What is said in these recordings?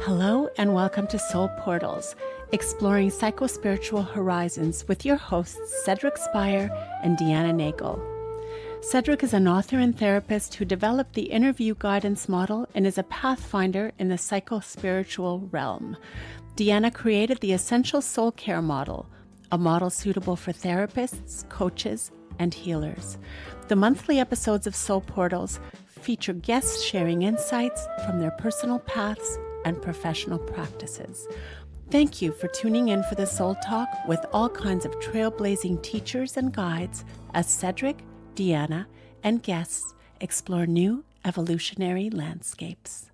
Hello and welcome to Soul Portals, exploring psychospiritual horizons with your hosts Cedric Spire and Deanna Nagel. Cedric is an author and therapist who developed the interview guidance model and is a pathfinder in the psychospiritual realm. Deanna created the Essential Soul Care model, a model suitable for therapists, coaches, and healers. The monthly episodes of Soul Portals feature guests sharing insights from their personal paths and professional practices. Thank you for tuning in for the Soul Talk with all kinds of trailblazing teachers and guides as Cedric, Deanna, and guests explore new evolutionary landscapes.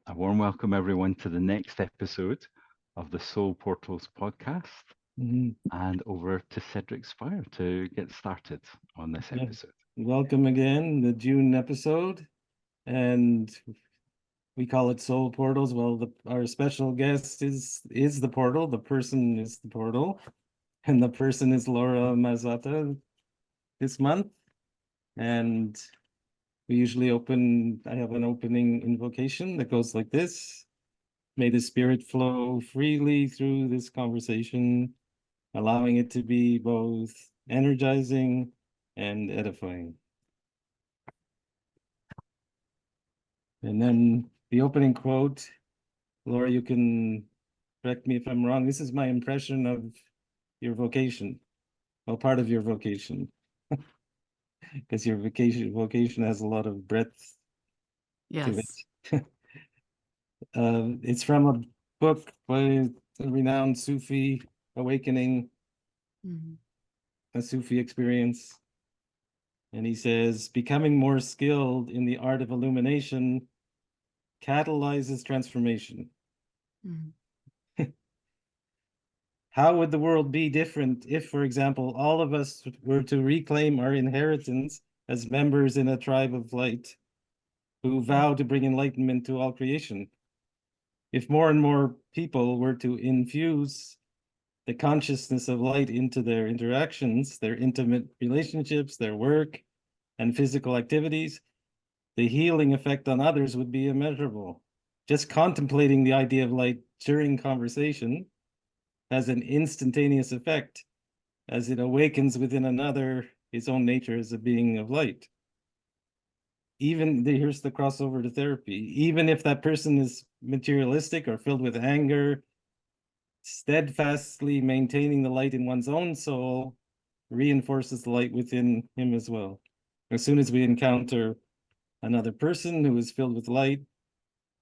A warm welcome, everyone, to the next episode of the Soul Portals podcast. And over to Cedric Spire to get started on this episode. Welcome again, the June episode. And we call it Soul Portals. Well, our special guest is the portal. The person is the portal. And the person is Laura Mazzata this month. And we usually I have an opening invocation that goes like this. May the spirit flow freely through this conversation, allowing it to be both energizing and edifying. And then the opening quote, Laura, you can correct me if I'm wrong. This is my impression of your vocation, well, part of your vocation. Because your vocation has a lot of breadth to it. It's from a book by a renowned Sufi awakening, a Sufi experience. And he says, becoming more skilled in the art of illumination catalyzes transformation. How would the world be different if, for example, all of us were to reclaim our inheritance as members in a tribe of light who vow to bring enlightenment to all creation? If more and more people were to infuse the consciousness of light into their interactions, their intimate relationships, their work, and physical activities, the healing effect on others would be immeasurable. Just contemplating the idea of light during conversation has an instantaneous effect as it awakens within another its own nature as a being of light. Here's the crossover to therapy. Even if that person is materialistic or filled with anger, steadfastly maintaining the light in one's own soul reinforces the light within him as well. As soon as we encounter another person who is filled with light,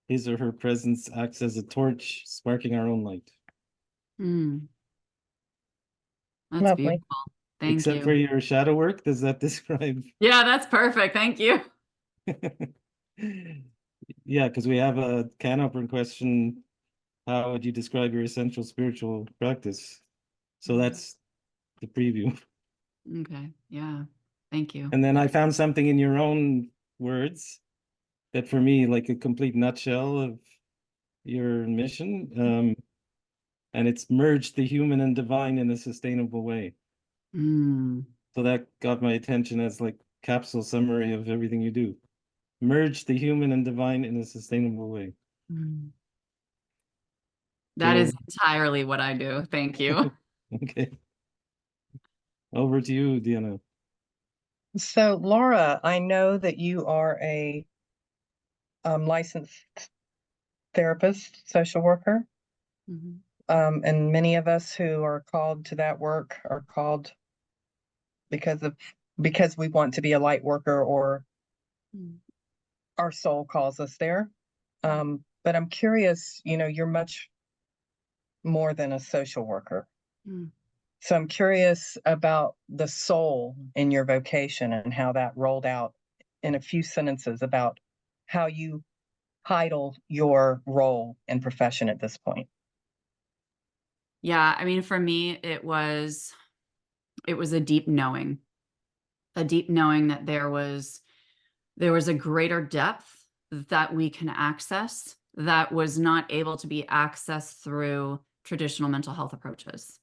his or her presence acts as a torch, sparking our own light. That's Lovely. beautiful. Thank you. Except for your shadow work, does that describe? Yeah, that's perfect. Thank you. Yeah, because we have a can opener question. How would you describe your essential spiritual practice? So that's the preview. Okay. Yeah. Thank you. And then I found something in your own words that for me, like a complete nutshell of your mission. And it's merged the human and divine in a sustainable way. So that got my attention as like capsule summary of everything you do. Merge the human and divine in a sustainable way. That is entirely what I do. Thank you. Okay. Over to you, Deanna. So, Laura, I know that you are a licensed therapist, social worker. And many of us who are called to that work are called because we want to be a light worker, or our soul calls us there. But I'm curious, you're much more than a social worker. So I'm curious about the soul in your vocation and how that rolled out in a few sentences about how you title your role and profession at this point. Yeah. I mean, for me, it was a deep knowing that there was There was a greater depth that we can access that was not able to be accessed through traditional mental health approaches.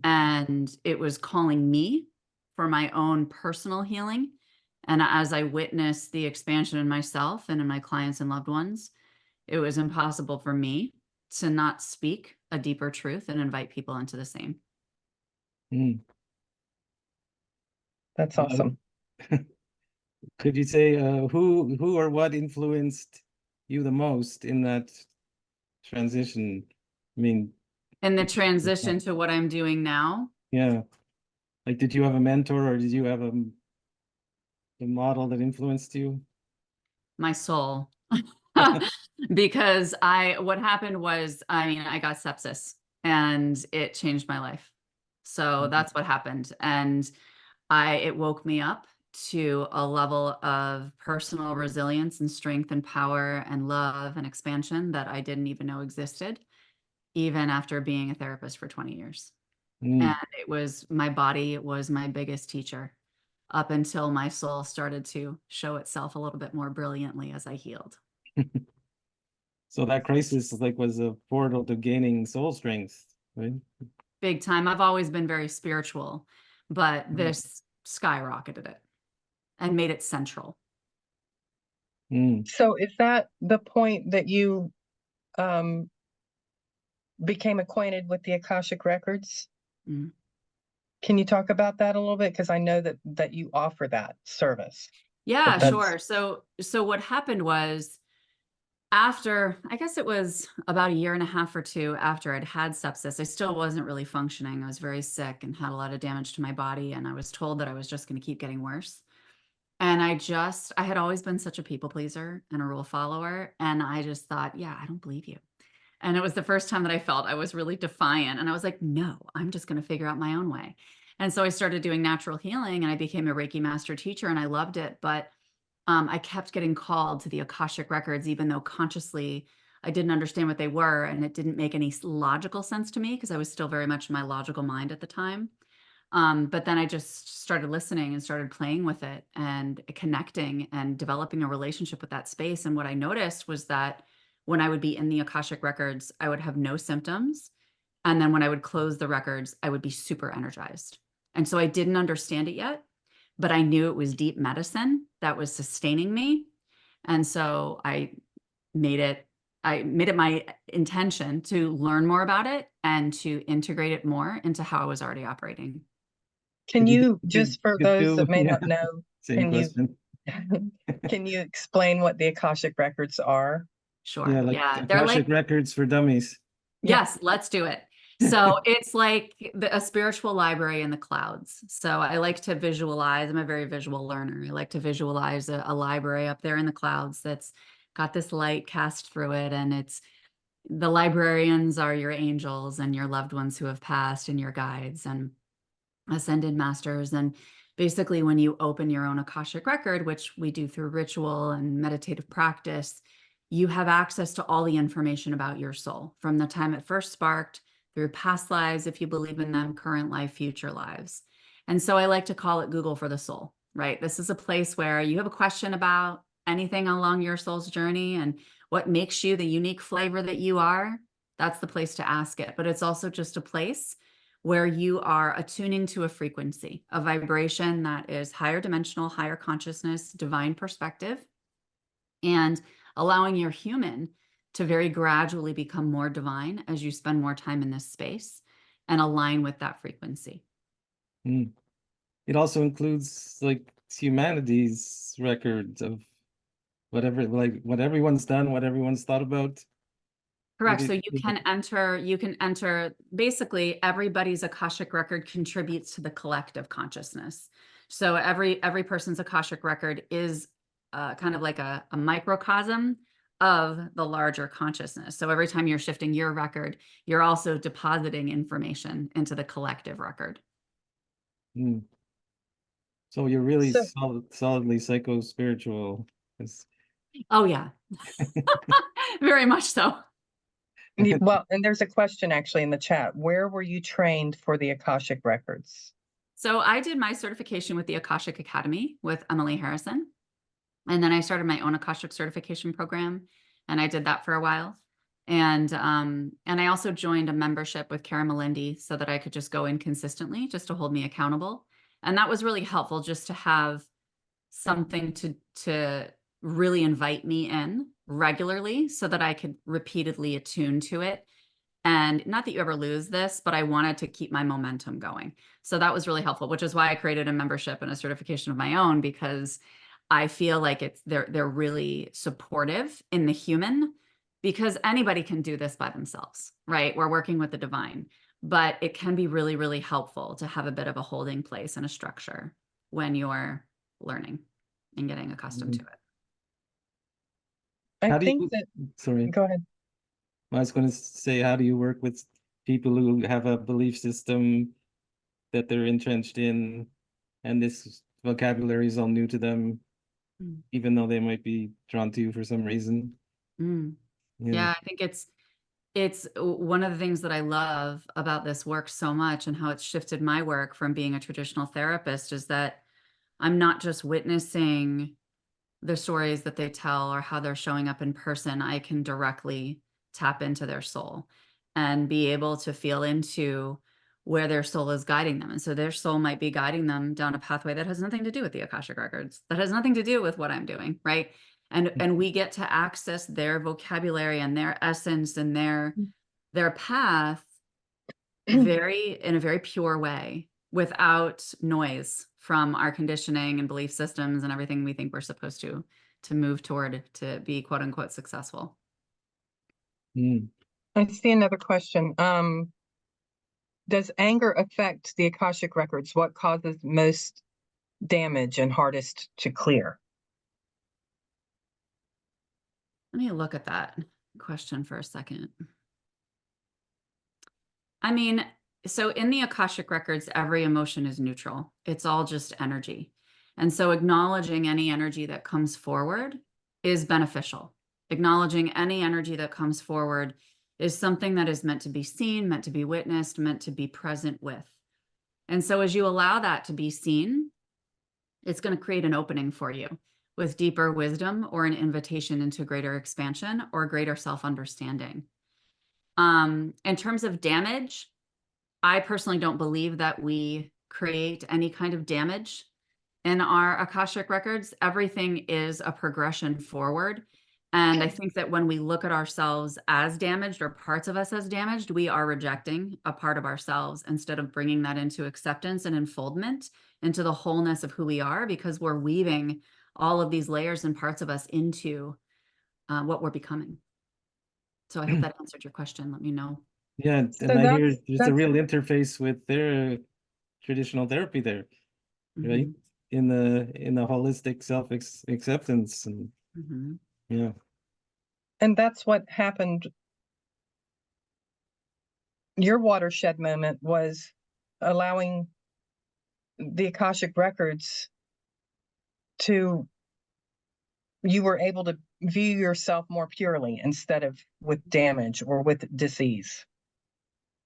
And it was calling me for my own personal healing. And as I witnessed the expansion in myself and in my clients and loved ones, it was impossible for me to not speak a deeper truth and invite people into the same. That's awesome. Could you say who or what influenced you the most in that transition? I mean, And the transition to what I'm doing now. yeah. Like, did you have a mentor or did you have a model that influenced you? My soul. Because what happened was, I mean, I got sepsis and it changed my life. So that's what happened. And it woke me up to a level of personal resilience and strength and power and love and expansion that I didn't even know existed, even after being a therapist for 20 years. And it was, my body was my biggest teacher up until my soul started to show itself a little bit more brilliantly as I healed. So that crisis was a portal to gaining soul strength, right? Big time. I've always been very spiritual, but this skyrocketed it and made it central. So is that the point that you became acquainted with the Akashic Records? Can you talk about that a little bit? Because I know that you offer that service. Yeah, sure. So what happened was, after, I guess it was about 1.5 years or 2 after I'd had sepsis, I still wasn't really functioning. I was very sick and had a lot of damage to my body. And I was told that I was just going to keep getting worse. And I had always been such a people pleaser and a rule follower. And I just thought, yeah, I don't believe you. And it was the first time that I felt I was really defiant. And I was like, no, I'm just going to figure out my own way. And so I started doing natural healing and I became a Reiki master teacher and I loved it. But I kept getting called to the Akashic Records, even though consciously I didn't understand what they were. And it didn't make any logical sense to me because I was still very much in my logical mind at the time. But then I just started listening and started playing with it and connecting and developing a relationship with that space. And what I noticed was that when I would be in the Akashic Records, I would have no symptoms. And then when I would close the records, I would be super energized. And so I didn't understand it yet, but I knew it was deep medicine that was sustaining me. And so I made it my intention to learn more about it and to integrate it more into how I was already operating. Can you, just for those that may not know, same question. Can you explain what the Akashic Records are? Sure. Yeah, they're Akashic Records for dummies. Yes, let's do it. So it's like a spiritual library in the clouds. So I like to visualize, I'm a very visual learner. I like to visualize a library up there in the clouds that's got this light cast through it. And the librarians are your angels and your loved ones who have passed and your guides and ascended masters. And basically when you open your own Akashic record, which we do through ritual and meditative practice, you have access to all the information about your soul from the time it first sparked, through past lives, if you believe in them, current life, future lives. And so I like to call it Google for the soul, right? This is a place where you have a question about anything along your soul's journey and what makes you the unique flavor that you are. That's the place to ask it. But it's also just a place where you are attuning to a frequency, a vibration that is higher dimensional, higher consciousness, divine perspective, and allowing your human to very gradually become more divine as you spend more time in this space and align with that frequency. It also includes humanity's records of what everyone's done, what everyone's thought about. Correct. So you can enter, basically everybody's Akashic record contributes to the collective consciousness. So every person's Akashic record is kind of like a microcosm of the larger consciousness. So every time you're shifting your record, you're also depositing information into the collective record. So you're really solidly psycho-spiritual. Oh yeah, very much so. Well, and there's a question actually in the chat. Where were you trained for the Akashic Records? So I did my certification with the Akashic Academy with Emily Harrison. And then I started my own Akashic certification program, and I did that for a while. And I also joined a membership with Kara Melindy so that I could just go in consistently, just to hold me accountable. And that was really helpful, just to have something to really invite me in regularly so that I could repeatedly attune to it. And not that you ever lose this, but I wanted to keep my momentum going. So that was really helpful, which is why I created a membership and a certification of my own, because I feel like they're really supportive in the human, because anybody can do this by themselves, right? We're working with the divine, but it can be really, really helpful to have a bit of a holding place and a structure when you're learning and getting accustomed to it. How I do think you, that, sorry, go ahead. I was going to say, how do you work with people who have a belief system that they're entrenched in, and this vocabulary is all new to them, even though they might be drawn to you for some reason? Yeah, I think it's one of the things that I love about this work so much, and how it's shifted my work from being a traditional therapist, is that I'm not just witnessing the stories that they tell or how they're showing up in person. I can directly tap into their soul and be able to feel into where their soul is guiding them. And so their soul might be guiding them down a pathway that has nothing to do with the Akashic records, that has nothing to do with what I'm doing, right? And we get to access their vocabulary and their essence and their path in a very pure way, without noise from our conditioning and belief systems and everything we think we're supposed to move toward to be quote unquote successful. I see another question. Does anger affect the Akashic records? What causes most damage and hardest to clear? Let me look at that question for a second. I mean, so in the Akashic records, every emotion is neutral. It's all just energy. And so acknowledging any energy that comes forward is beneficial. Acknowledging any energy that comes forward is something that is meant to be seen, meant to be witnessed, meant to be present with. And so as you allow that to be seen, it's going to create an opening for you with deeper wisdom, or an invitation into greater expansion or greater self-understanding. In terms of damage, I personally don't believe that we create any kind of damage in our Akashic records. Everything is a progression forward. And I think that when we look at ourselves as damaged, or parts of us as damaged, we are rejecting a part of ourselves instead of bringing that into acceptance and enfoldment into the wholeness of who we are, because we're weaving all of these layers and parts of us into what we're becoming. So I hope that answered your question. Let me know. Yeah, and So I hear that's- there's a that's- real interface with their traditional therapy there, right? In the holistic self-acceptance, and yeah. And that's what happened. Your watershed moment was allowing the Akashic records to, you were able to view yourself more purely instead of with damage or with disease.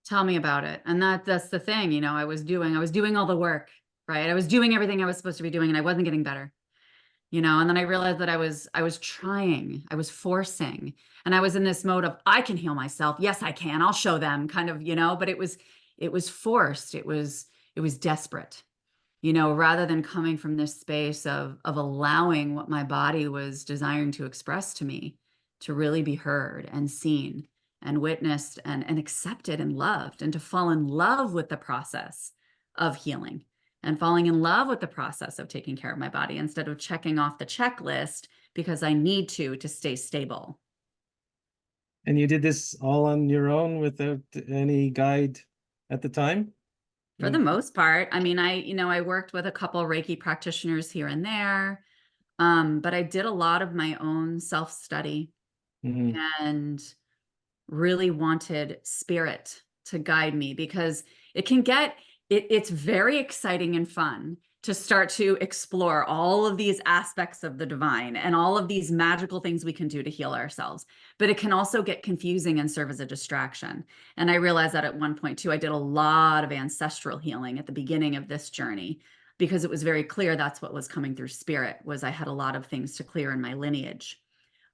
Tell me about it. And that's the thing, you know, I was doing all the work, right? I was doing everything I was supposed to be doing, and I wasn't getting better, you know. And then I realized that I was trying, I was forcing, and I was in this mode of, I can heal myself. Yes, I can. I'll show them, kind of, you know, but it was forced. It was desperate, you know, rather than coming from this space of allowing what my body was desiring to express to me to really be heard and seen and witnessed and accepted and loved, and to fall in love with the process of healing and falling in love with the process of taking care of my body, instead of checking off the checklist because I need to stay stable. And you did this all on your own without any guide at the time? For the most part. I mean, I worked with a couple of Reiki practitioners here and there, but I did a lot of my own self-study and really wanted spirit to guide me, because it's very exciting and fun to start to explore all of these aspects of the divine and all of these magical things we can do to heal ourselves. But it can also get confusing and serve as a distraction. And I realized that at one point too. I did a lot of ancestral healing at the beginning of this journey, because it was very clear that's what was coming through spirit, was I had a lot of things to clear in my lineage.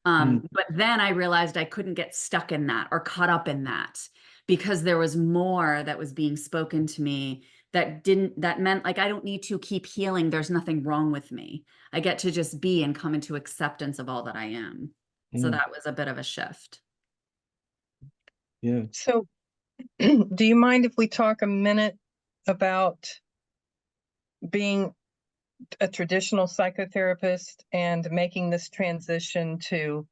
But then I realized I couldn't get stuck in that or caught up in that, because there was more that was being spoken to me that meant like, I don't need to keep healing. There's nothing wrong with me. I get to just be and come into acceptance of all that I am. So that was a bit of a shift. Yeah. So do you mind if we talk a minute about being a traditional psychotherapist and making this transition to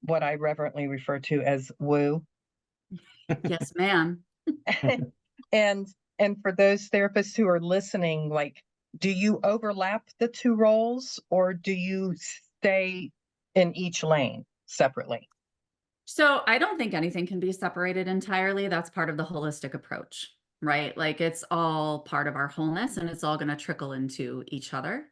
what I reverently refer to as woo? Yes, ma'am. And for those therapists who are listening, like, do you overlap the two roles, or do you stay in each lane separately? So I don't think anything can be separated entirely. That's part of the holistic approach, right? Like, it's all part of our wholeness, and it's all going to trickle into each other.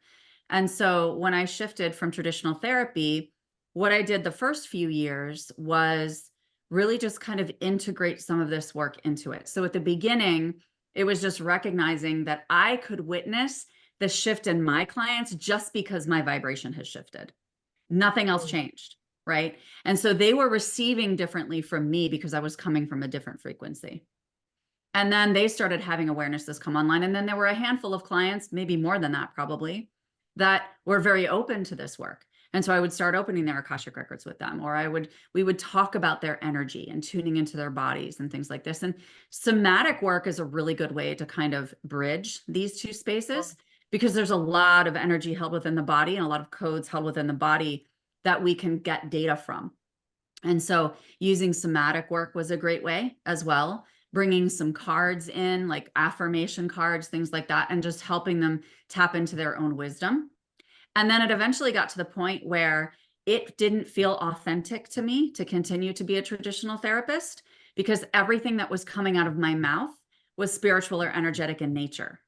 And so when I shifted from traditional therapy, what I did the first few years was really just kind of integrate some of this work into it. So at the beginning, it was just recognizing that I could witness the shift in my clients just because my vibration has shifted. Nothing else changed, right? And so they were receiving differently from me because I was coming from a different frequency. And then they started having awarenesses come online. And then there were a handful of clients, maybe more than that probably, that were very open to this work. And so I would start opening their Akashic records with them, or we would talk about their energy and tuning into their bodies and things like this. And somatic work is a really good way to kind of bridge these two spaces, because there's a lot of energy held within the body and a lot of codes held within the body that we can get data from. And so using somatic work was a great way as well, bringing some cards in, like affirmation cards, things like that, and just helping them tap into their own wisdom. And then it eventually got to the point where it didn't feel authentic to me to continue to be a traditional therapist, because everything that was coming out of my mouth was spiritual or energetic in nature.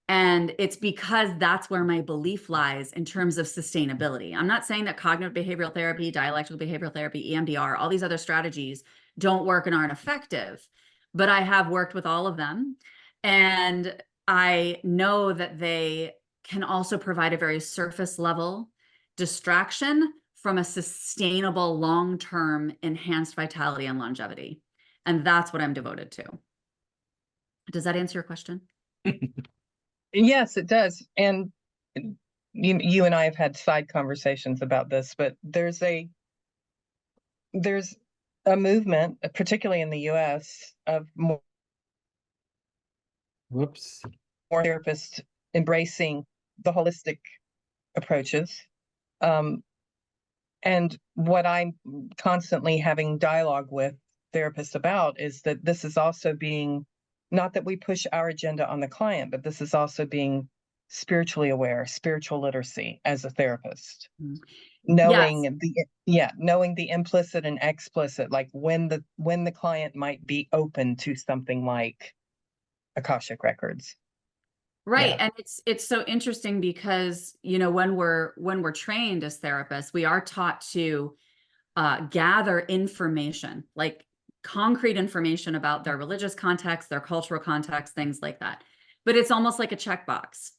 And it's because that's where my belief lies in terms of sustainability. I'm not saying that cognitive behavioral therapy, dialectical behavioral therapy, EMDR, all these other strategies don't work and aren't effective, but I have worked with all of them. And I know that they can also provide a very surface level distraction from a sustainable, long-term enhanced vitality and longevity. And that's what I'm devoted to. Does that answer your question? Yes, it does. And you and I have had side conversations about this, but there's a movement, particularly in the US, of more therapists embracing the holistic approaches. And what I'm constantly having dialogue with therapists about is that this is also being, not that we push our agenda on the client, but this is also being spiritually aware, spiritual literacy as a therapist. Knowing knowing the implicit and explicit, like when the client might be open to something like Akashic records. Right. Yeah. And it's so interesting because, you know, when we're trained as therapists, we are taught to gather information, like concrete information about their religious context, their cultural context, things like that. But it's almost like a checkbox.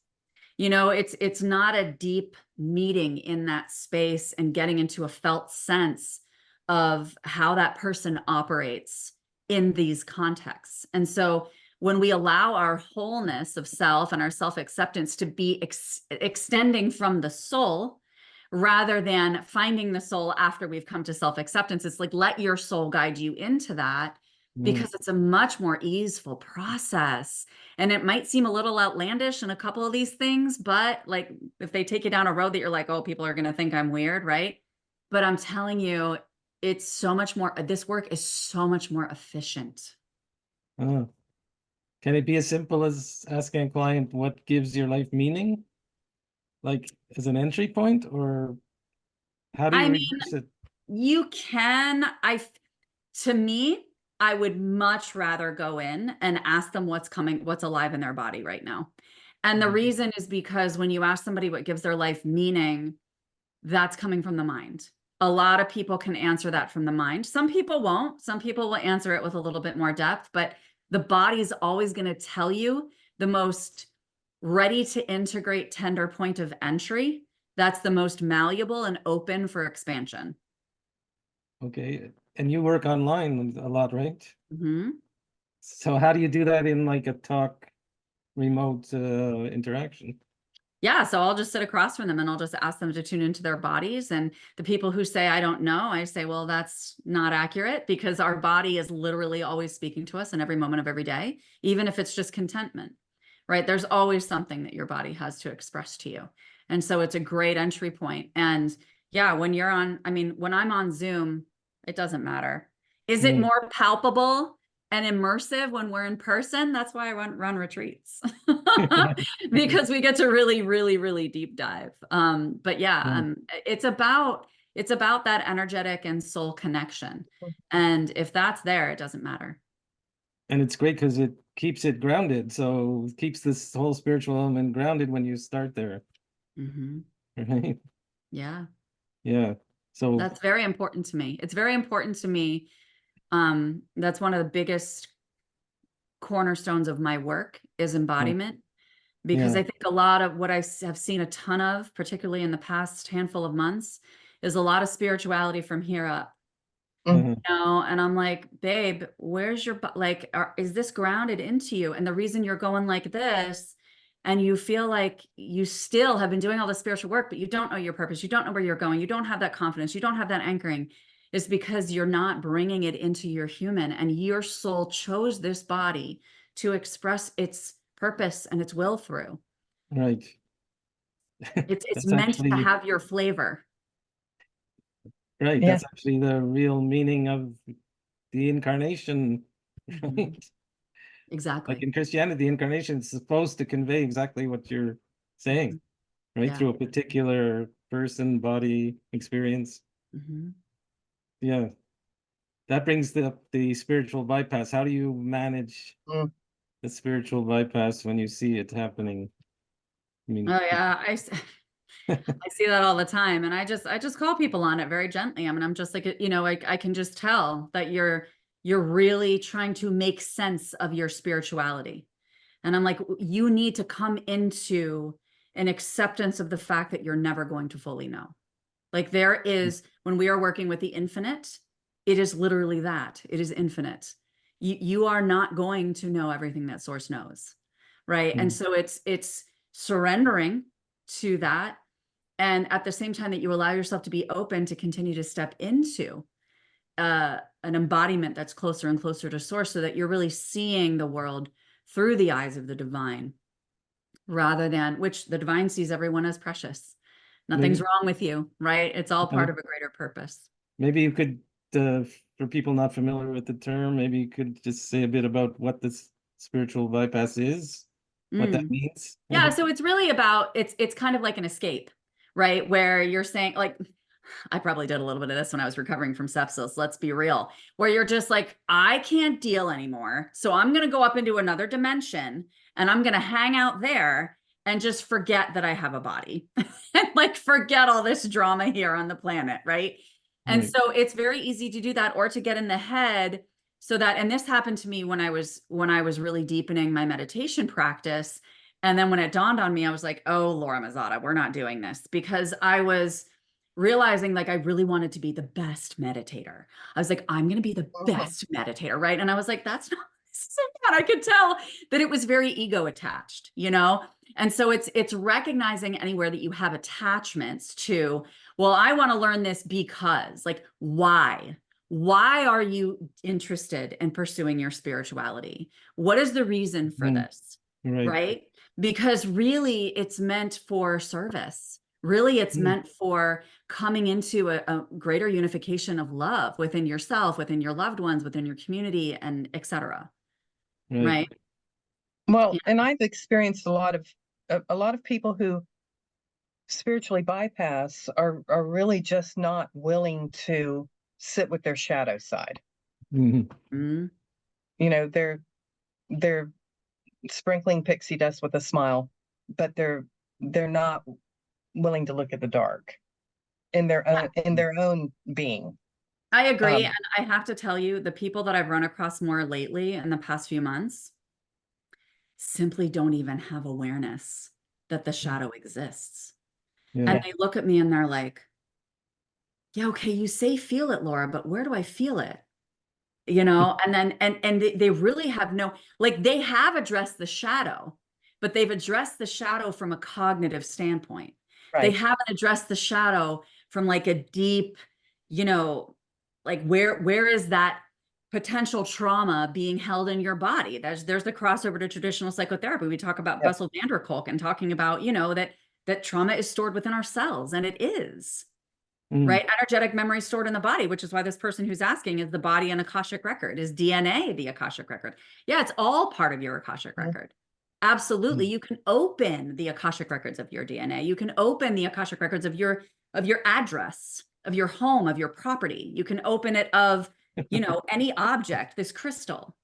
You know, it's not a deep meeting in that space and getting into a felt sense of how that person operates in these contexts. And so when we allow our wholeness of self and our self-acceptance to be extending from the soul, rather than finding the soul after we've come to self-acceptance, it's like, let your soul guide you into that, because it's a much more easeful process. And it might seem a little outlandish in a couple of these things, but like if they take you down a road that you're like, oh, people are going to think I'm weird, right? But I'm telling you, it's so much more, this work is so much more efficient. Can it be as simple as asking a client what gives your life meaning? Like as an entry point, or how do you reduce it? You can, to me, I would much rather go in and ask them what's alive in their body right now. And the reason is because when you ask somebody what gives their life meaning, that's coming from the mind. A lot of people can answer that from the mind. Some people won't. Some people will answer it with a little bit more depth, but the body is always going to tell you the most ready to integrate tender point of entry that's the most malleable and open for expansion. Okay. And you work online a lot, right? Mm-hmm. So how do you do that in like a talk remote interaction? Yeah, so I'll just sit across from them and I'll just ask them to tune into their bodies. And the people who say, I don't know, I say, well, that's not accurate, because our body is literally always speaking to us in every moment of every day, even if it's just contentment, right? There's always something that your body has to express to you. And so it's a great entry point. And yeah, when you're on, I mean, when I'm on Zoom, it doesn't matter. Is it more palpable and immersive when we're in person? That's why I run retreats, because we get to really, really, really deep dive. But yeah, it's about that energetic and soul connection. And if that's there, it doesn't matter. And it's great because it keeps it grounded. So it keeps this whole spiritual element grounded when you start there. Mm-hmm. Right? Yeah. Yeah. So That's very important to me. It's very important to me. That's one of the biggest cornerstones of my work is embodiment, because yeah. I think a lot of what I have seen a ton of, particularly in the past handful of months, is a lot of spirituality from here up. Mhm. And I'm like, babe, where's your, like, is this grounded into you? And the reason you're going like this, and you feel like you still have been doing all the spiritual work, but you don't know your purpose, you don't know where you're going, you don't have that confidence, you don't have that anchoring, is because you're not bringing it into your human. And your soul chose this body to express its purpose and its will through. Right. It's That's meant to actually have your flavor. right. Yeah. That's actually the real meaning of the incarnation. Mhm. Right? Exactly. Like in Christianity, the incarnation is supposed to convey exactly what you're saying, right? Yeah. Through a particular person, body, experience. Mm-hmm. Yeah. That brings the spiritual bypass. How do you manage Mm. the spiritual bypass when you see it happening? I mean, Oh yeah, I see that all the time, and I just call people on it very gently. I mean, I'm just like, I can just tell that you're really trying to make sense of your spirituality. And I'm like, you need to come into an acceptance of the fact that you're never going to fully know. Like there is, when we are working with the infinite, it is literally that. It is infinite. You are not going to know everything that source knows, right? And so it's surrendering to that. And at the same time that you allow yourself to be open to continue to step into an embodiment that's closer and closer to source, so that you're really seeing the world through the eyes of the divine, rather than, which the divine sees everyone as precious. Nothing's maybe, wrong with you, right? It's all part of a greater purpose. maybe you could, for people not familiar with the term, maybe you could just say a bit about what this spiritual bypass is, what that means. Yeah, so it's really about, it's kind of like an escape, right? Where you're saying, like, I probably did a little bit of this when I was recovering from sepsis, let's be real, where you're just like, I can't deal anymore. So I'm going to go up into another dimension and I'm going to hang out there and just forget that I have a body and like forget all this drama here on the planet, right? And Right. so it's very easy to do that, or to get in the head, so that, and this happened to me when I was really deepening my meditation practice. And then when it dawned on me, I was like, oh, Laura Mazzata, we're not doing this, because I was realizing like I really wanted to be the best meditator. I was like, I'm going to be the best meditator, right? And I was like, that's not, I could tell that it was very ego attached, And so it's recognizing anywhere that you have attachments to, well, I want to learn this because, like, why? Why are you interested in pursuing your spirituality? What is the reason for this? Right. Right? Because really it's meant for service. Really, it's meant for coming into a greater unification of love within yourself, within your loved ones, within your community, and etc. Right? Well, Yeah. and I've experienced a lot of people who spiritually bypass are really just not willing to sit with their shadow side. Mhm. They're sprinkling pixie dust with a smile, but they're not willing to look at the dark in their own being. I agree. Um, And I have to tell you, the people that I've run across more lately in the past few months, simply don't even have awareness that the shadow exists. Yeah. And they look at me and they're like, yeah, okay, you say feel it, Laura, but where do I feel it? And then they really have no, like, they have addressed the shadow, but they've addressed the shadow from a cognitive standpoint. They Right. haven't addressed the shadow from like a deep, like where is that potential trauma being held in your body? There's the crossover to traditional psychotherapy. We talk about Yep. Bessel van der Kolk and talking about, that trauma is stored within our cells, and it is. Right? Energetic memory stored in the body, which is why this person who's asking, is the body an Akashic record? Is DNA the Akashic record? Yeah, it's all part of your Akashic record. Absolutely. You can open the Akashic records of your DNA. You can open the Akashic records of your address, of your home, of your property. You can open it of, any object, this crystal.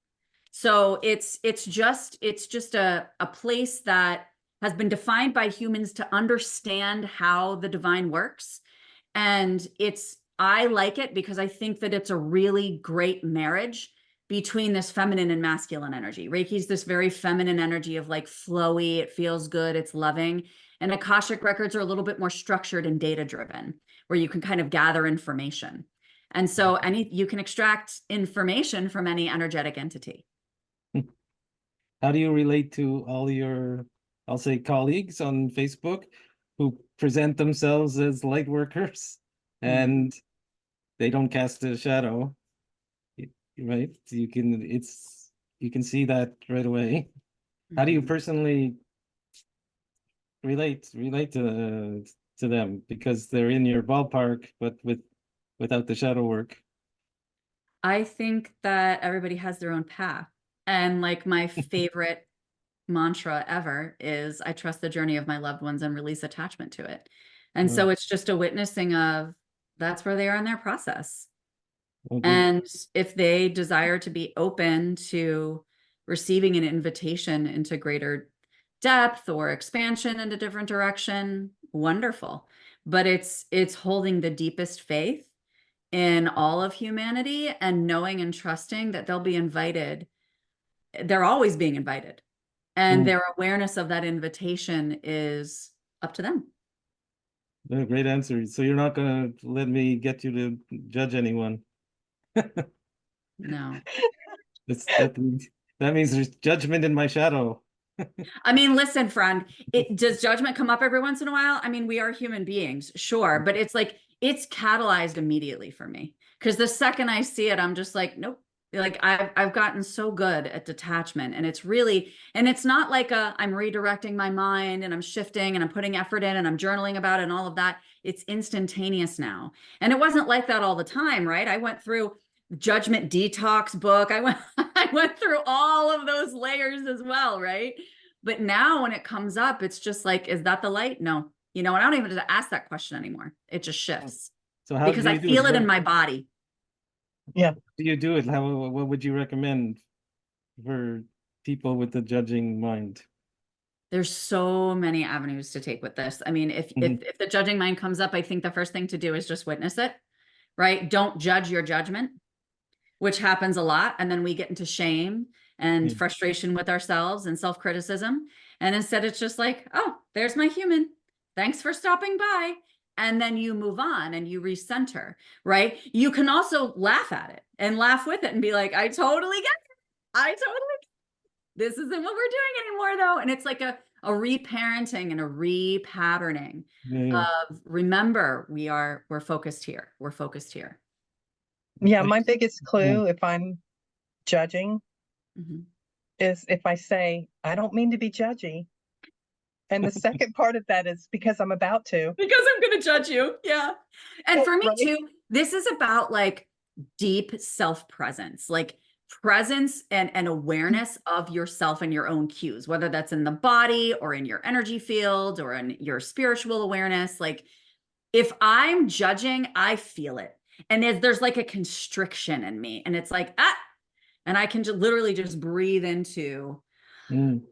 So it's just a place that has been defined by humans to understand how the divine works. And I like it because I think that it's a really great marriage between this feminine and masculine energy. Reiki's this very feminine energy of like flowy, it feels good, it's loving. And Akashic records are a little bit more structured and data driven, where you can kind of gather information. And so you can extract information from any energetic entity. How do you relate to all your, I'll say, colleagues on Facebook who present themselves as light workers and they don't cast a shadow? Right? You can see that right away. How do you personally relate to them, because they're in your ballpark, but without the shadow work? I think that everybody has their own path. And like my favorite mantra ever is, I trust the journey of my loved ones and release attachment to it. And so it's just a witnessing of that's where they are in their process. Okay. And if they desire to be open to receiving an invitation into greater depth or expansion in a different direction, wonderful. But it's holding the deepest faith in all of humanity and knowing and trusting that they'll be invited. They're always being invited. And their awareness of that invitation is up to them. Great answer. So you're not gonna let me get you to judge anyone? No. That means there's judgment in my shadow. I mean, listen, friend, does judgment come up every once in a while? I mean, we are human beings, sure, but it's like, it's catalyzed immediately for me. Because the second I see it, I'm just like, nope. Like I've gotten so good at detachment, and it's not like I'm redirecting my mind and I'm shifting and I'm putting effort in and I'm journaling about it and all of that. It's instantaneous now. And it wasn't like that all the time, right? I went through judgment detox book. I went through all of those layers as well, right? But now when it comes up, it's just like, is that the light? No. And I don't even have to ask that question anymore. It just shifts. So how Because do I you do feel it in What my body. do you do it? What would you recommend for people with the judging mind? There's so many avenues to take with this. I mean, if the judging mind comes up, I think the first thing to do is just witness it, right? Don't judge your judgment, which happens a lot. And then we get into shame and frustration with ourselves and self-criticism. And instead it's just like, oh, there's my human. Thanks for stopping by. And then you move on and you recenter, right? You can also laugh at it and laugh with it and be like, I totally get it. I totally get it. This isn't what we're doing anymore though. And it's like a reparenting and a repatterning of, remember, we're focused here. We're focused here. Yeah, my biggest clue if I'm judging is if I say, I don't mean to be judgy. And the second part of that is because I'm about to. Because I'm going to judge you. Yeah. And for me too, this is about like deep self-presence, like presence and awareness of yourself and your own cues, whether that's in the body or in your energy field or in your spiritual awareness. Like if I'm judging, I feel it. And there's like a constriction in me, and it's like, and I can literally just breathe into, bringing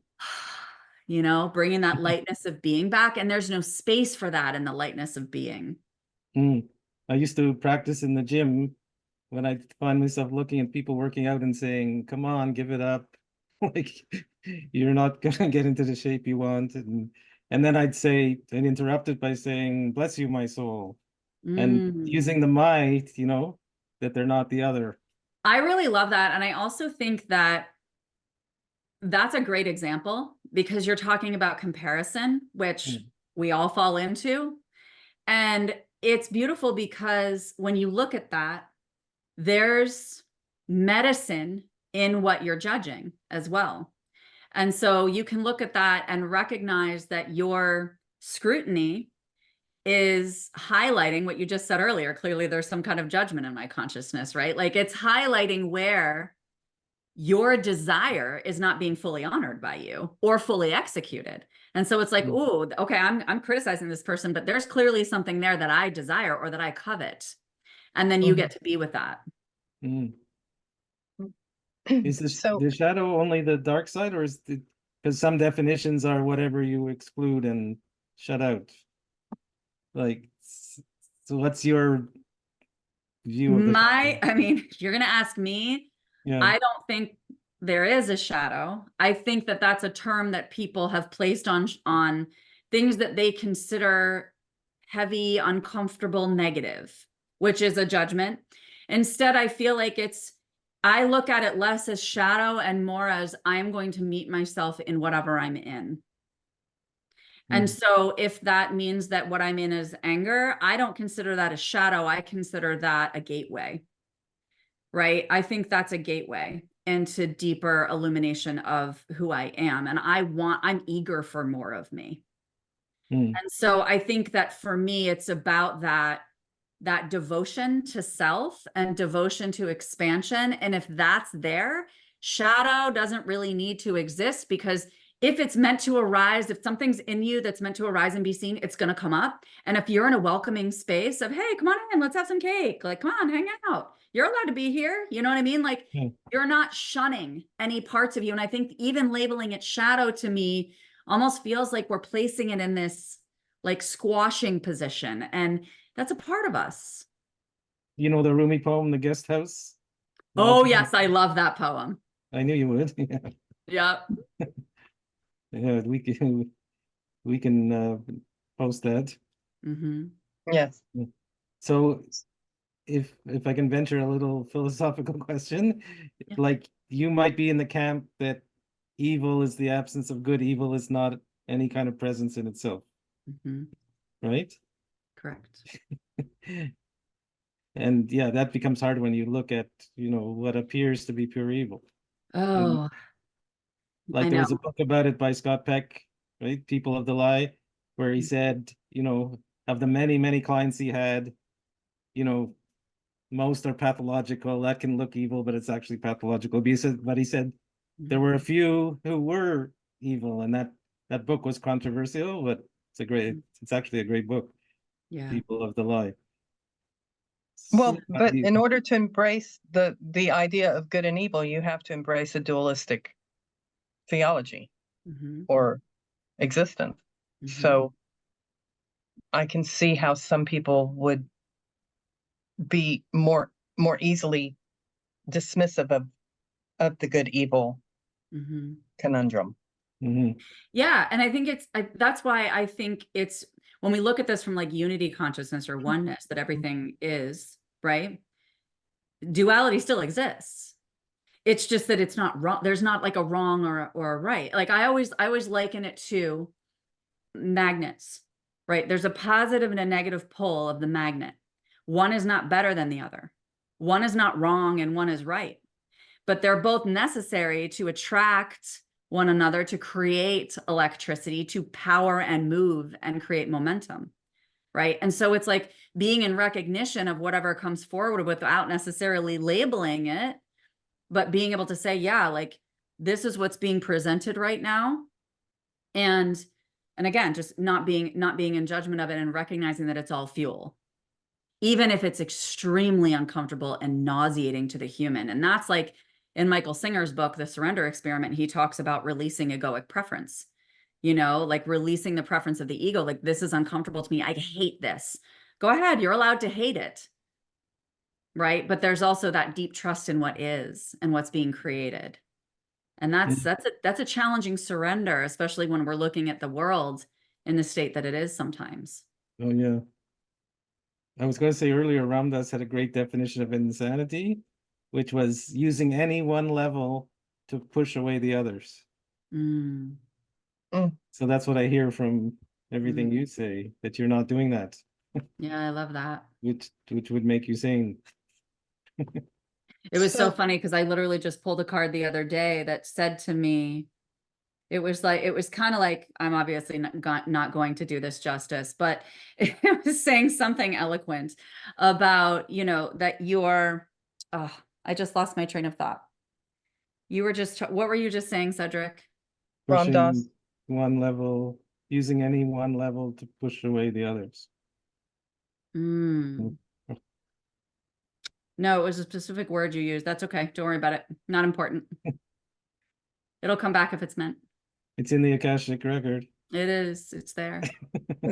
that lightness of being back. And there's no space for that in the lightness of being. I used to practice in the gym when I find myself looking at people working out and saying, come on, give it up. Like, you're not gonna get into the shape you want. And then I'd say and interrupt it by saying, bless you, my soul. And using the might, that they're not the other. I really love that. And I also think that that's a great example because you're talking about comparison, which we all fall into. And it's beautiful because when you look at that, there's medicine in what you're judging as well. And so you can look at that and recognize that your scrutiny is highlighting what you just said earlier. Clearly, there's some kind of judgment in my consciousness, right? Like it's highlighting where your desire is not being fully honored by you or fully executed. And so it's like, oh, okay, I'm criticizing this person, but there's clearly something there that I desire or that I covet. And then you get to be with that. Is the shadow only the dark side, or is the, because some definitions are whatever you exclude and shut out? Like, so what's your view of the shadow? I mean, you're going to ask me. Yeah. I don't think there is a shadow. I think that that's a term that people have placed on things that they consider heavy, uncomfortable, negative, which is a judgment. Instead, I feel like I look at it less as shadow and more as I'm going to meet myself in whatever I'm in. And so if that means that what I'm in is anger, I don't consider that a shadow. I consider that a gateway, right? I think that's a gateway into deeper illumination of who I am. And I'm eager for more of me. And so I think that for me, it's about that devotion to self and devotion to expansion. And if that's there, shadow doesn't really need to exist, because if it's meant to arise, if something's in you that's meant to arise and be seen, it's going to come up. And if you're in a welcoming space of, hey, come on in, let's have some cake. Like, come on, hang out. You're allowed to be here. You know what I mean? Like, you're not shunning any parts of you. And I think even labeling it shadow to me almost feels like we're placing it in this like squashing position. And that's a part of us. You know the Rumi poem, The Guest House? Oh, yes. I love that poem. I knew you would. Yeah. Yeah, we can post that. Yes. So if I can venture a little philosophical question, like you might be in the camp that evil is the absence of good, evil is not any kind of presence in itself. Right? Correct. And yeah, that becomes hard when you look at, what appears to be pure evil. Oh, Like there was a book about it by Scott Peck, right? People of the Lie, where he said, of the many, many clients he had, most are pathological. That can look evil, but it's actually pathological. But he said there were a few who were evil, and that book was controversial, but it's actually a great book. Yeah. People of the Lie. Well, but in order to embrace the idea of good and evil, you have to embrace a dualistic theology or existence. So I can see how some people would be more easily dismissive of the good evil conundrum. Yeah. And I think that's why I think it's, when we look at this from like unity consciousness or oneness, that everything is, right? Duality still exists. It's just that it's not wrong. There's not like a wrong or a right. Like I always liken it to magnets, right? There's a positive and a negative pole of the magnet. One is not better than the other. One is not wrong and one is right. But they're both necessary to attract one another, to create electricity, to power and move and create momentum, right? And so it's like being in recognition of whatever comes forward without necessarily labeling it, but being able to say, yeah, like this is what's being presented right now. And again, just not being in judgment of it and recognizing that it's all fuel, even if it's extremely uncomfortable and nauseating to the human. And that's like in Michael Singer's book, The Surrender Experiment, he talks about releasing egoic preference, like releasing the preference of the ego. Like, this is uncomfortable to me. I hate this. Go ahead. You're allowed to hate it. Right. But there's also that deep trust in what is and what's being created. And that's a challenging surrender, especially when we're looking at the world in the state that it is sometimes. Oh yeah. I was going to say earlier, Ramdas had a great definition of insanity, which was using any one level to push away the others. Mm. So that's what I hear from everything you say, that you're not doing that, Yeah, I love that. which would make you sane. It was so So- funny because I literally just pulled a card the other day that said to me, it was kind of like, I'm obviously not going to do this justice, but it was saying something eloquent about, you know, that you're, I just lost my train of thought. You were just, what were you just saying, Cedric? Pushing Ramdas. one level, using any one level to push away the others. Mm. No, it was a specific word you used. That's okay. Don't worry about it. Not important. It'll come back if it's meant. It's in the Akashic record. It is. It's there.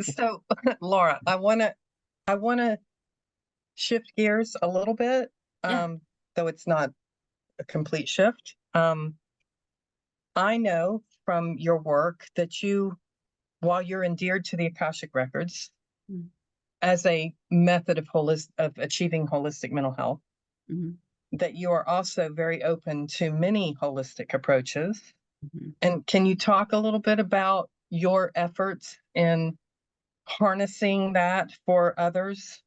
So, Laura, I wanna shift gears a little bit, Yeah. though it's not a complete shift. I know from your work that you, while you're endeared to the Akashic records Mm. as a method of achieving holistic mental health, Mhm. that you are also very open to many holistic approaches. Mhm. And can you talk a little bit about your efforts in harnessing that for others?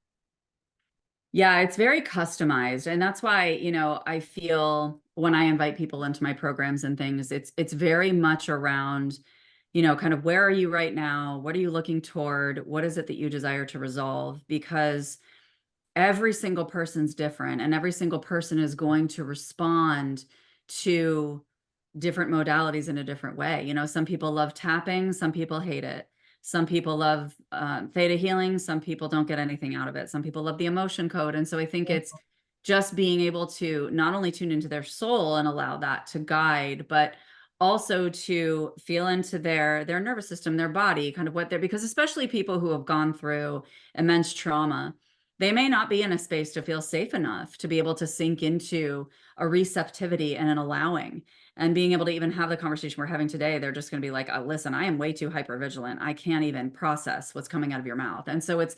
Yeah, it's very customized. And that's why, you know, I feel when I invite people into my programs and things, it's very much around, you know, kind of where are you right now? What are you looking toward? What is it that you desire to resolve? Because every single person's different and every single person is going to respond to different modalities in a different way. You know, some people love tapping, some people hate it. Some people love theta healing, some people don't get anything out of it. Some people love the emotion code. And so I think it's just being able to not only tune into their soul and allow that to guide, but also to feel into their nervous system, their body, kind of what they're, because especially people who have gone through immense trauma, they may not be in a space to feel safe enough to be able to sink into a receptivity and an allowing. And being able to even have the conversation we're having today, they're just going to be like, listen, I am way too hypervigilant. I can't even process what's coming out of your mouth. And so it's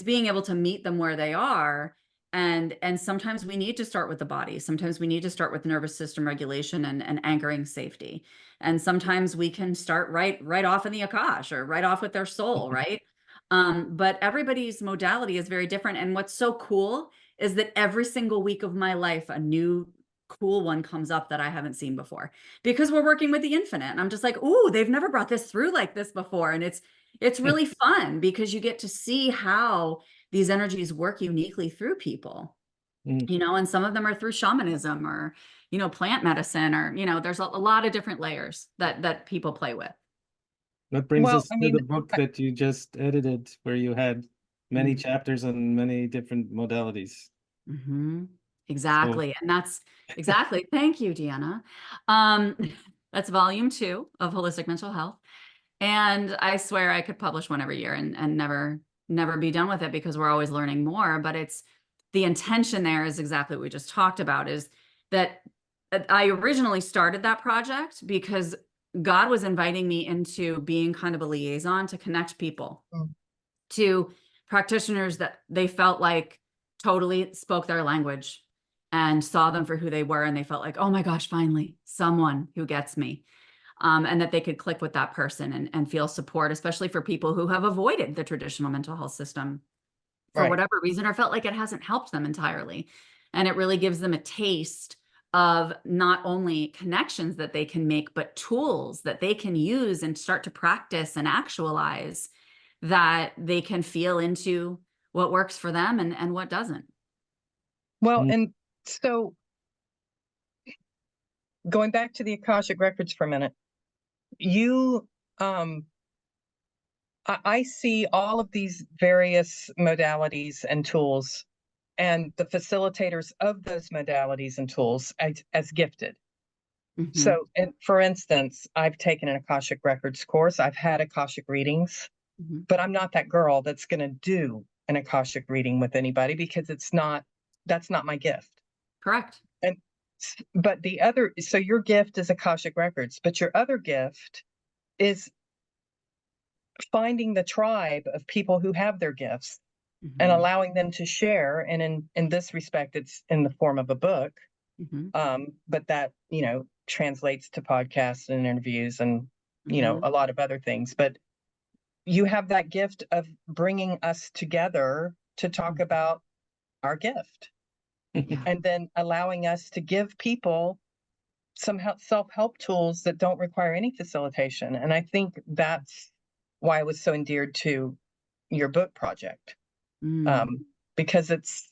being able to meet them where they are. And sometimes we need to start with the body. Sometimes we need to start with nervous system regulation and anchoring safety. And sometimes we can start right off in the Akash or right off with their soul, right? But everybody's modality is very different. And what's so cool is that every single week of my life, a new cool one comes up that I haven't seen before, because we're working with the infinite. And I'm just like, ooh, they've never brought this through like this before. And it's really fun because you get to see how these energies work uniquely through people, you know, and some of them are through shamanism or, you know, plant medicine, or, you know, there's a lot of different layers that people play with. That brings Well, us I to mean, the book that you just edited, where you had many chapters on many different modalities. Mm-hmm. Exactly. And that's exactly. Thank you, Deanna. That's volume 2 of Holistic Mental Health. And I swear I could publish one every year and never be done with it, because we're always learning more. But it's the intention there is exactly what we just talked about, is that I originally started that project because God was inviting me into being kind of a liaison to connect people to practitioners that they felt like totally spoke their language and saw them for who they were. And they felt like, oh my gosh, finally someone who gets me. And that they could click with that person and feel support, especially for people who have avoided the traditional mental health system for whatever reason, or felt like it hasn't helped them entirely. And it really gives them a taste of not only connections that they can make, but tools that they can use and start to practice and actualize, that they can feel into what works for them and what doesn't. Well, and so going back to the Akashic records for a minute, you, I see all of these various modalities and tools and the facilitators of those modalities and tools as gifted. Mm-hmm. So, and for instance, I've taken an Akashic records course. I've had Akashic readings, but I'm not that girl that's going to do an Akashic reading with anybody, because that's not my gift. Correct. And But the other, so your gift is Akashic Records, but your other gift is finding the tribe of people who have their gifts and Mhm. allowing them to share. And in this respect, it's in the form of a book. But that, translates to podcasts and interviews and, a lot of other things. But you have that gift of bringing us together to talk about our gift and then allowing us to give people some self-help tools that don't require any facilitation. And I think that's why I was so endeared to your book project. Because it's,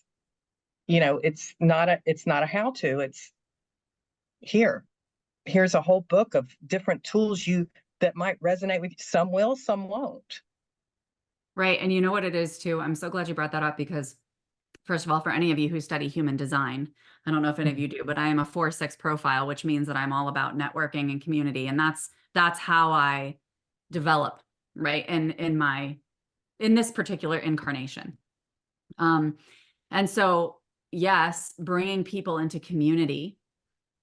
it's not a how-to, it's here's a whole book of different tools that might resonate with you. Some will, some won't. Right. And you know what it is too? I'm so glad you brought that up because first of all, for any of you who study human design, I don't know if any of you do, but I am a 4-6 profile, which means that I'm all about networking and community. And that's how I develop, right? In this particular incarnation. And so, yes, bringing people into community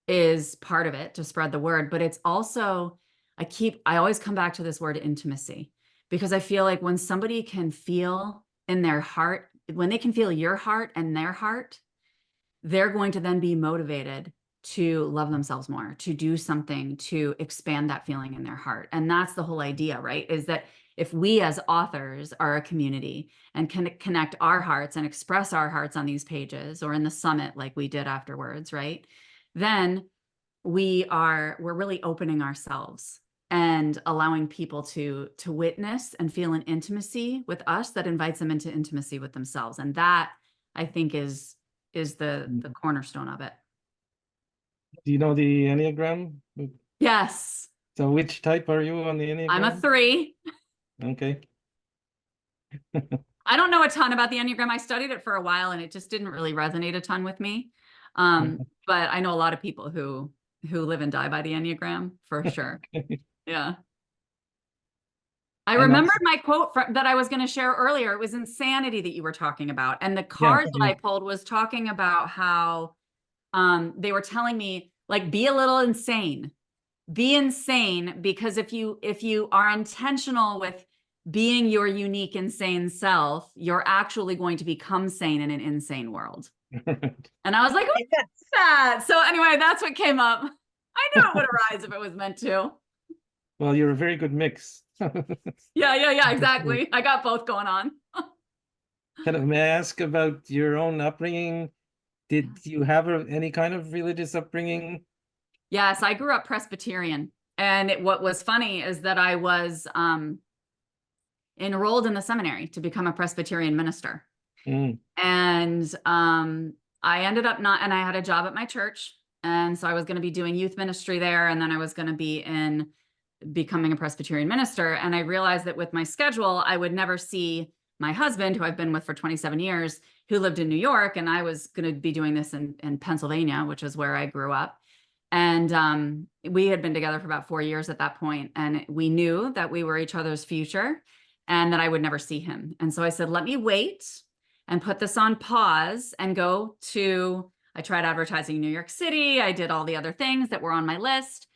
is part of it to spread the word, but it's also, I always come back to this word intimacy, because I feel like when somebody can feel in their heart, when they can feel your heart and their heart, they're going to then be motivated to love themselves more, to do something to expand that feeling in their heart. And that's the whole idea, right? Is that if we as authors are a community and can connect our hearts and express our hearts on these pages or in the summit like we did afterwards, right? Then we're really opening ourselves and allowing people to witness and feel an intimacy with us that invites them into intimacy with themselves. And that, I think, is the cornerstone of it. Do you know the Enneagram? Yes. So which type are you on the Enneagram? I'm a 3. Okay. I don't know a ton about the Enneagram. I studied it for a while and it just didn't really resonate a ton with me. But I know a lot of people who live and die by the Enneagram for sure. Yeah. I remembered my quote that I was going to share earlier. It was insanity that you were talking about. And the card that I pulled was talking about how they were telling me, like, be a little insane. Be insane, because if you are intentional with being your unique, insane self, you're actually going to become sane in an insane world. And I was like, what's that? So anyway, that's what came up. I knew it would arise if it was meant to. Well, you're a very good mix. Yeah, exactly. I got both going on. May I ask about your own upbringing? Did you have any kind of religious upbringing? Yes, I grew up Presbyterian. And what was funny is that I was enrolled in the seminary to become a Presbyterian minister. And I ended up and I had a job at my church. And so I was going to be doing youth ministry there. And then I was going to be becoming a Presbyterian minister. And I realized that with my schedule, I would never see my husband, who I've been with for 27 years, who lived in New York. And I was going to be doing this in Pennsylvania, which is where I grew up. And we had been together for about 4 years at that point. And we knew that we were each other's future and that I would never see him. And so I said, let me wait and put this on pause and I tried advertising in New York City. I did all the other things that were on my list.